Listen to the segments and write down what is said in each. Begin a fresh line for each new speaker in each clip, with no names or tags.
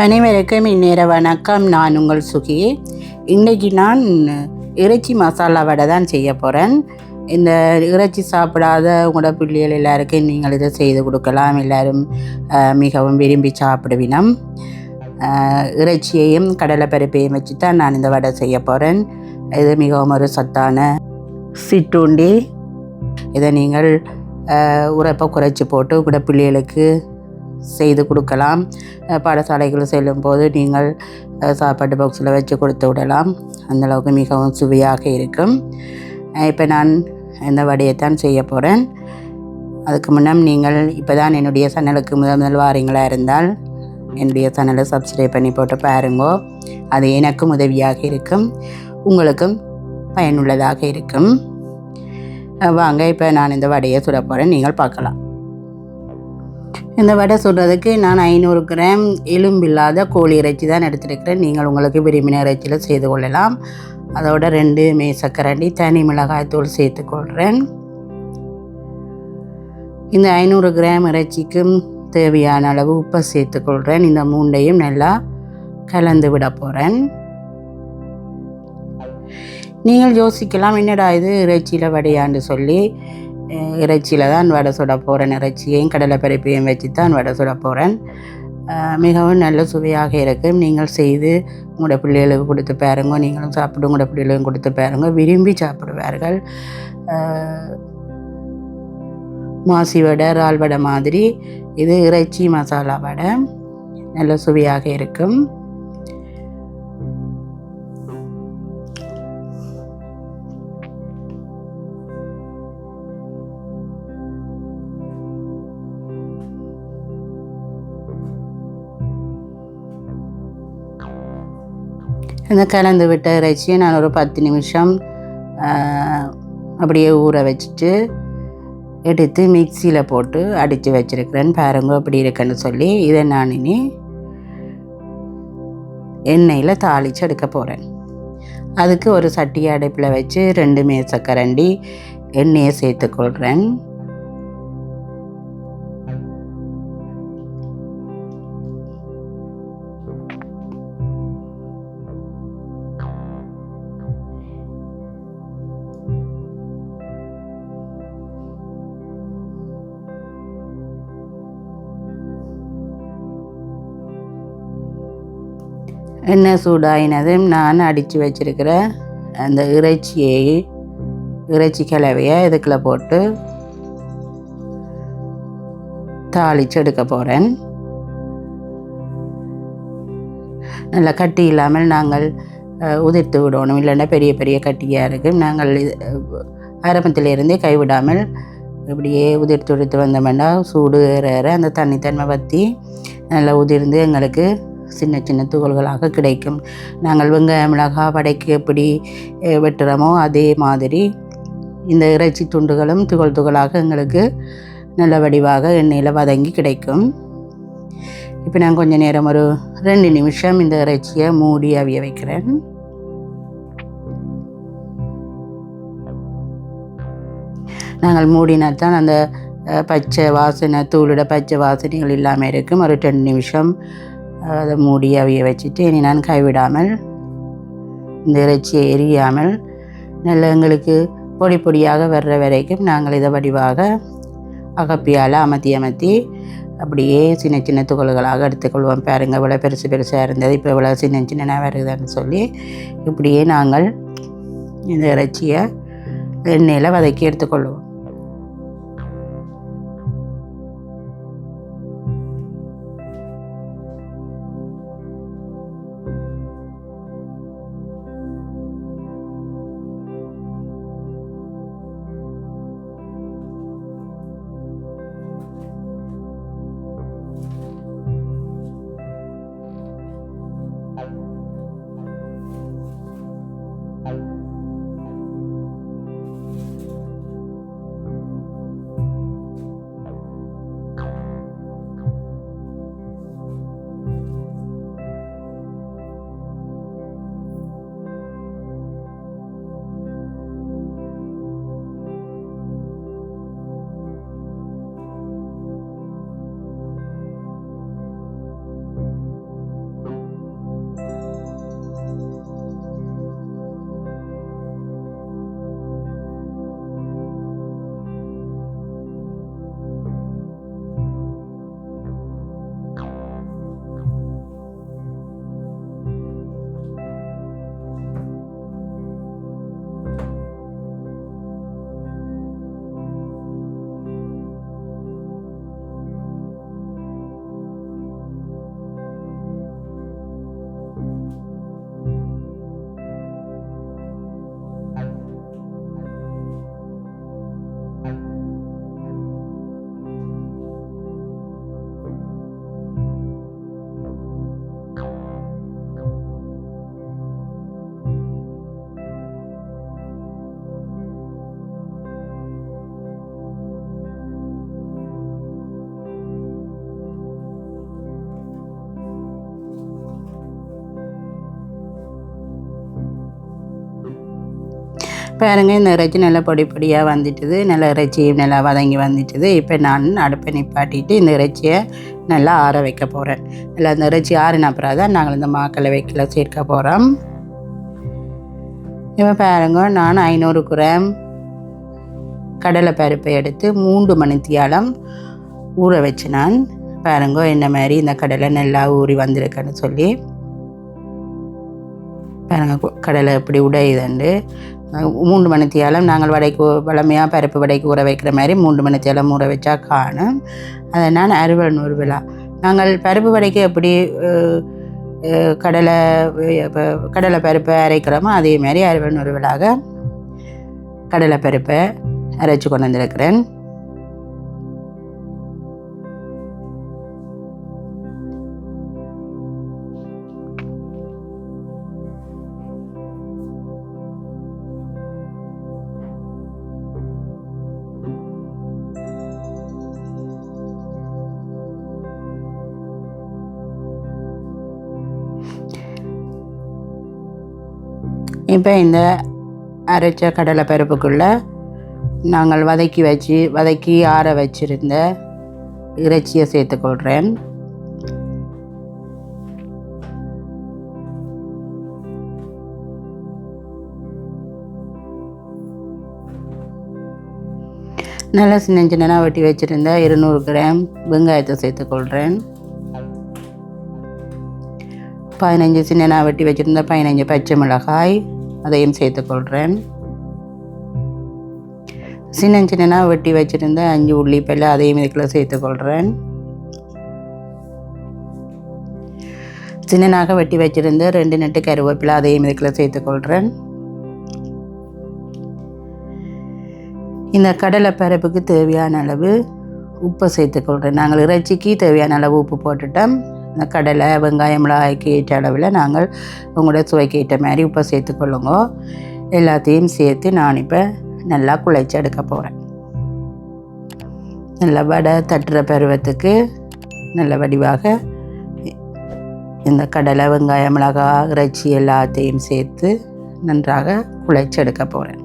அனைவருக்கும் இந்நேர வணக்கம். நான் உங்கள் சுகி. இன்றைக்கி நான் இறைச்சி மசாலா வடை தான் செய்ய போகிறேன். இந்த இறைச்சி சாப்பிடாத உங்களோட பிள்ளைகள் எல்லாருக்கும் நீங்கள் இதை செய்து கொடுக்கலாம். எல்லோரும் மிகவும் விரும்பி சாப்பிடுவினம். இறைச்சியையும் கடலைப்பருப்பையும் வச்சு தான் நான் இந்த வடை செய்ய போகிறேன். இது மிகவும் ஒரு சத்தான சிற்றுண்டி. இதை நீங்கள் உரைப்பை குறைச்சி போட்டு உங்களோட பிள்ளைகளுக்கு செய்து கொடுக்கலாம். பாடசாலைகள் செல்லும்போது நீங்கள் சாப்பாட்டு பாக்ஸில் வச்சு கொடுத்து விடலாம். அந்தளவுக்கு மிகவும் சுவையாக இருக்கும். இப்போ நான் இந்த வடையைத்தான் செய்ய போகிறேன். அதுக்கு முன்னம் நீங்கள் இப்போ தான் என்னுடைய சேனலுக்கு முதல் வாரீங்களாக இருந்தால் என்னுடைய சேனலை சப்ஸ்கிரைப் பண்ணி போட்டு பாருங்கோ. அது எனக்கும் உதவியாக இருக்கும், உங்களுக்கும் பயனுள்ளதாக இருக்கும். வாங்க இப்போ நான் இந்த வடையை சுட போகிறேன், நீங்கள் பார்க்கலாம். இந்த வடை சுடுறதுக்கு நான் 500 கிராம் எலும்பில்லாத கோழி இறைச்சி தான் எடுத்துருக்கிறேன். நீங்கள் உங்களுக்கு விரும்பின இறைச்சியில் செய்து கொள்ளலாம். அதோட 2 மேசக்கரண்டி தனி மிளகாய்த்தூள் சேர்த்துக்கொள்கிறேன். இந்த 500 கிராம் இறைச்சிக்கும் தேவையான அளவு உப்பை சேர்த்துக்கொள்கிறேன். இந்த 3ஐயும் நல்லா கலந்து விட போகிறேன். நீங்கள் யோசிக்கலாம், என்னடா இது இறைச்சியில் வடையான்னு சொல்லி. இறைச்சியில் தான் வடை சுட போகிறேன். இறைச்சியையும் கடலைப்பருப்பையும் வச்சு தான் வடை சுட போகிறேன். மிகவும் நல்ல சுவையாக இருக்கும். நீங்கள் செய்து உங்களோட பிள்ளைகளுக்கு கொடுத்து பாருங்க. நீங்களும் சாப்பிட்டு உங்களோட பிள்ளைகளுக்கும் கொடுத்து பாருங்க, விரும்பி சாப்பிடுவார்கள். மாசி வடை, இறால் வடை மாதிரி இது இறைச்சி மசாலா வடை நல்ல சுவையாக இருக்கும். இந்த கலந்து விட்ட இறைச்சியை நான் ஒரு 10 நிமிஷம் அப்படியே ஊற வச்சுட்டு எடுத்து மிக்சியில் போட்டு அடித்து வச்சுருக்கிறேன். பாருங்க அப்படி இருக்குன்னு சொல்லி. இதை நான் இனி எண்ணெயில் தாளித்து எடுக்க போகிறேன். அதுக்கு ஒரு சட்டியை அடுப்பில் வச்சு 2 மேசக்கரண்டி எண்ணெயை சேர்த்துக்கொள்கிறேன். எண்ணெய் சூடாயினதும் நான் அடித்து வச்சுருக்கிற அந்த இறைச்சி கலவையை இதுக்குள்ளே போட்டு தாளித்து எடுக்க போகிறேன். நல்லா கட்டி இல்லாமல் நாங்கள் உதிர்த்து விடணும், இல்லைன்னா பெரிய பெரிய கட்டியாக இருக்கும். நாங்கள் ஆரம்பத்திலிருந்தே கைவிடாமல் இப்படியே உதிர்த்து வந்தோம்னா சூடு ஏற அந்த தன்மை வற்றி நல்லா உதிர்ந்து எங்களுக்கு சின்ன சின்ன துகள்களாக கிடைக்கும். நாங்கள் வெங்காயம் மிளகாய் வடைக்கு எப்படி வெட்டுறோமோ அதே மாதிரி இந்த இறைச்சி துண்டுகளும் துகள் துகளாக எங்களுக்கு நல்ல வடிவாக எண்ணெயில் வதங்கி கிடைக்கும். இப்போ நான் கொஞ்சம் நேரம் ஒரு 2 நிமிஷம் இந்த இறைச்சியை மூடி அவிய வைக்கிறேன். நாங்கள் மூடினால்தான் அந்த பச்சை வாசனை, தூளோட பச்சை வாசனைகள் இல்லாமல் இருக்கும். ஒரு 2 நிமிஷம் அதை மூடி அவிய வச்சுட்டு இனி நான் கைவிடாமல் இந்த இறைச்சியை எரியாமல் நல்ல எங்களுக்கு பொடி பொடியாக வர்ற வரைக்கும் நாங்கள் இதை வடிவாக அகப்பியால் அமர்த்தி அப்படியே சின்ன சின்ன துகள்களாக எடுத்துக்கொள்வோம். பாருங்கள் இவ்வளோ பெருசாக இருந்தது, இப்போ இவ்வளோ சின்ன வருதுன்னு சொல்லி இப்படியே நாங்கள் இந்த இறைச்சியை எண்ணெயில் வதக்கி எடுத்துக்கொள்வோம். பாருங்க இந்த இறைச்சி நல்லா பொடி பொடியாக வந்துட்டுது, நல்லா இறைச்சியும் நல்லா வதங்கி வந்துட்டுது. இப்போ நான் அடுப்பை நிப்பாட்டிட்டு இந்த இறைச்சியை நல்லா ஆற வைக்க போகிறேன். இல்லை அந்த இறைச்சி ஆறின அப்புறம் தான் நாங்கள் இந்த மாக்களை வைக்கல சேர்க்க போகிறோம். இப்போ பாருங்க நான் 500 கிராம் கடலை பருப்பை எடுத்து 3 மணித்தியாலம் ஊற வச்சு நான் பாருங்க என்ன மாதிரி இந்த கடலை நல்லா ஊறி வந்திருக்குன்னு சொல்லி பாருங்க கடலை எப்படி உடையுதுண்டு. 3 மணித்தியாலம் நாங்கள் வடைக்கு வளமையாக பருப்பு வடைக்கு ஊற வைக்கிற மாதிரி 3 மணித்தியாலம் ஊற வச்சா காணும். அதை நான் அறுவல் விழா நாங்கள் பருப்பு வடைக்கு எப்படி கடலை பருப்பை அரைக்கிறோமோ அதே மாதிரி அறுவல் விழாக கடலை பருப்பை அரைச்சி கொண்டு வந்திருக்கிறேன். இப்போ இந்த அரைச்ச கடலை பருப்புக்குள்ளே நாங்கள் வதக்கி ஆற வச்சிருந்த இறைச்சியை சேர்த்துக்கொள்கிறேன். நல்லா சின்ன சின்னதாக வெட்டி வச்சுருந்த 200 கிராம் வெங்காயத்தை சேர்த்துக்கொள்கிறேன். 15 சின்னதாக வெட்டி வச்சுருந்த 15 பச்சை மிளகாய் அதையும் சேர்த்துக்கொள்கிறேன். சின்னதாக வெட்டி வச்சுருந்த 5 உள்ளிப்பல்ல அதையும் இதுக்குள்ள சேர்த்துக்கொள்கிறேன். சின்னதாக வெட்டி வச்சுருந்த 2 நெட்டு கருவேப்பிலை அதையும் இதுக்குள்ள சேர்த்துக்கொள்கிறேன். இந்த கடலை பருப்புக்கு தேவையான அளவு உப்பை சேர்த்துக்கொள்கிறேன். நாங்கள் இறைச்சிக்கு தேவையான அளவு உப்பு போட்டுட்டோம். இந்த கடலை வெங்காயம் மிளகாய்க்கு ஏற்ற அளவில் நாங்கள் உங்களோட சுவைக்கு ஏற்ற மாதிரி உப்பை சேர்த்துக்கொள்ளுங்க. எல்லாத்தையும் சேர்த்து நான் இப்போ நல்லா குழைச்சி எடுக்க போகிறேன். நல்ல வடை தட்டுற பருவத்துக்கு நல்ல வடிவாக இந்த கடலை வெங்காயம் மிளகாய் இறைச்சி எல்லாத்தையும் சேர்த்து நன்றாக குழைச்சி எடுக்க போகிறேன்.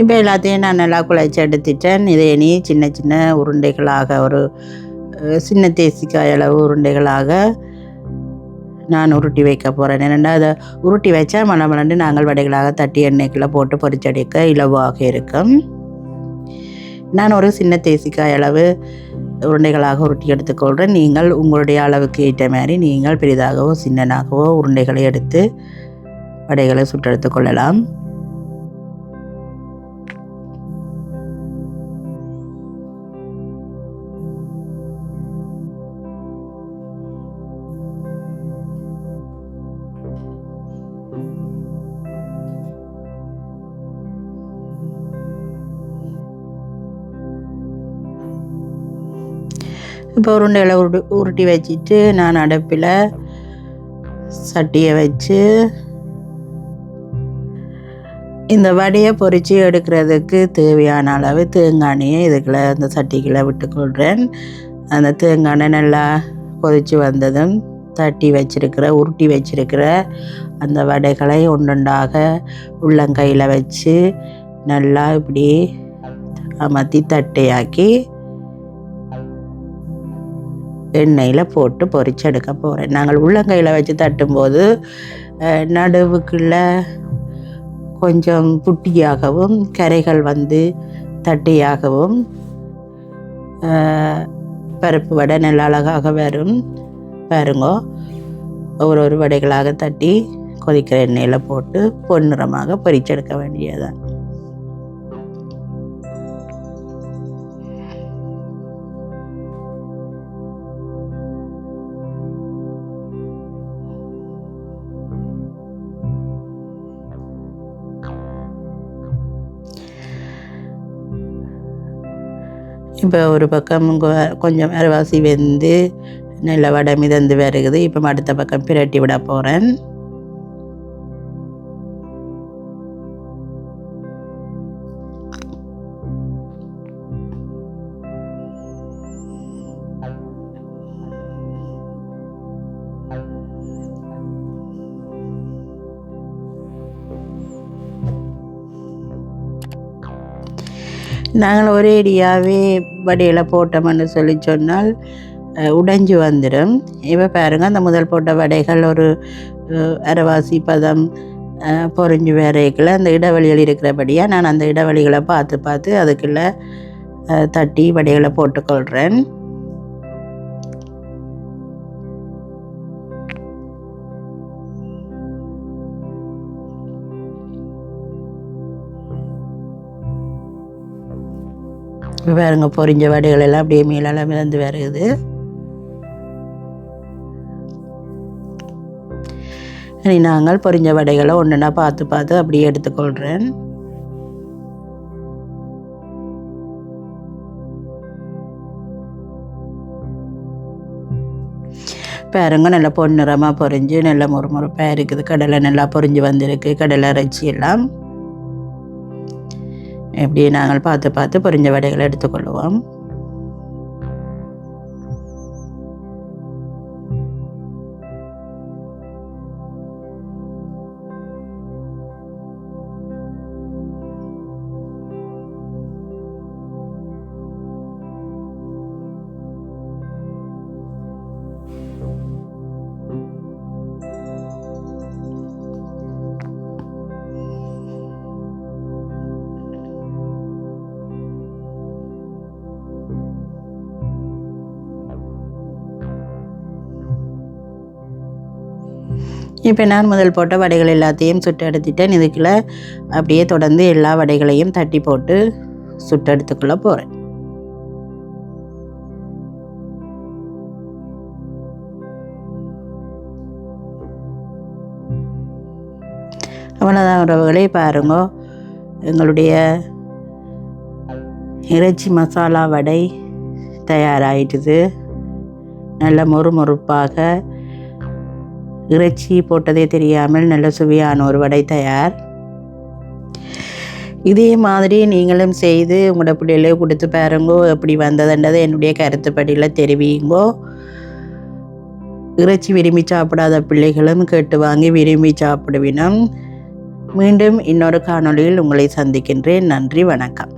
இப்போ எல்லாத்தையும் நான் நல்லா குழைச்சி எடுத்துட்டேன். இதை இனி சின்ன சின்ன உருண்டைகளாக ஒரு சின்ன தேசிக்காய் அளவு உருண்டைகளாக நான் உருட்டி வைக்க போகிறேன். ஏன்னா அதை உருட்டி வச்சா மலமலண்டு நாங்கள் வடைகளாக தட்டி எண்ணெய்க்குள்ளே போட்டு பொரிச்சடிக்க இலவாக இருக்கும். நான் ஒரு சின்ன தேசிக்காய் அளவு உருண்டைகளாக உருட்டி எடுத்துக்கொள்கிறேன். நீங்கள் உங்களுடைய அளவுக்கு ஏற்ற மாதிரி நீங்கள் பெரிதாகவோ சின்னனாகவோ உருண்டைகளை எடுத்து வடைகளை சுட்டெடுத்து கொள்ளலாம். இப்போ உருண்டைகளை உருட்டி வச்சுட்டு நான் அடுப்பில் சட்டியை வச்சு இந்த வடையை பொரித்து எடுக்கிறதுக்கு தேவையான அளவு தேங்காய் எண்ணெயை இதுக்குள்ள அந்த சட்டிக்குள்ளே விட்டுக்கொள்கிறேன். அந்த தேங்காய் எண்ணெய் நல்லா கொதித்து வந்ததும் உருட்டி வச்சிருக்கிற அந்த வடைகளை ஒன்றொன்றாக உள்ளங்கையில் வச்சு நல்லா இப்படி அமர்த்தி தட்டையாக்கி எண்ணெயில் போட்டு பொரிச்செடுக்க போகிறேன். நாங்கள் உள்ளங்கையில் வச்சு தட்டும்போது நடுவுக்குள்ள கொஞ்சம் புட்டியாகவும் கரைகள் வந்து தட்டியாகவும் பருப்பு வடை நல்ல அழகாக வரும். பாருங்கோ, ஒரு வடைகளாக தட்டி கொதிக்கிற எண்ணெயில் போட்டு பொன்னிறமாக பொரிச்செடுக்க வேண்டியதுதான். இப்போ ஒரு பக்கம் கொஞ்சம் அரைவாசி வெந்து நல்ல வடை மிதந்து வருகுது. இப்போ அடுத்த பக்கம் பிரட்டி விட போகிறேன். நாங்கள் ஒரேடியாகவே வடையில் போட்டோம்னு சொன்னால் உடைஞ்சு வந்துடும். இப்போ பாருங்கள், அந்த முதல் போட்ட வடைகள் ஒரு அரைவாசி பதம் பொறிஞ்சு வரைக்குள்ள அந்த இடைவெளிகள் இருக்கிறபடியாக நான் அந்த இடைவெளிகளை பார்த்து அதுக்குள்ளே தட்டி வடைகளை போட்டுக்கொள்கிறேன். பாருங்க, பொரிஞ்ச வடைகள் எல்லாம் அப்படியே மேலெல்லாம் மிதந்து வருது. இனி நாங்கள் பொரிஞ்ச வடைகளை ஒன்றுனா பார்த்து அப்படியே எடுத்துக்கொள்கிறேன். பாருங்க, நல்லா பொன்னிறமாக பொரிஞ்சு நல்ல முறுமுறுப்பாக இருக்குது. கடலை நல்லா பொரிஞ்சு வந்திருக்கு. கடலை இறைச்சி எல்லாம் இப்படியே நாங்கள் பார்த்து பொரிஞ்ச வடைகளை எடுத்துக்கொள்வோம். இப்போ நான் முதல் போட்ட வடைகள் எல்லாத்தையும் சுட்டு எடுத்துட்டேன். இதுக்குள்ள அப்படியே தொடர்ந்து எல்லா வடைகளையும் தட்டி போட்டு சுட்டு எடுத்துக்கொள்ள போகிறேன். அவ்வளோதான் உறவுகளே, பாருங்க, எங்களுடைய இறைச்சி மசாலா வடை தயாராகிட்டுது. நல்ல மொறுமொறுப்பாக இறைச்சி போட்டதே தெரியாமல் நல்ல சுவையான ஒரு வடை தயார். இதே மாதிரி நீங்களும் செய்து உங்களோட பிள்ளைகளே கொடுத்து பாருங்கோ, எப்படி வந்ததுன்றதை என்னுடைய கருத்துப்படியில் தெரிவிங்கோ. இறைச்சி விரும்பி சாப்பிடாத பிள்ளைகளும் கேட்டு வாங்கி விரும்பி சாப்பிடுவினும். மீண்டும் இன்னொரு காணொளியில் உங்களை சந்திக்கின்றேன். நன்றி, வணக்கம்.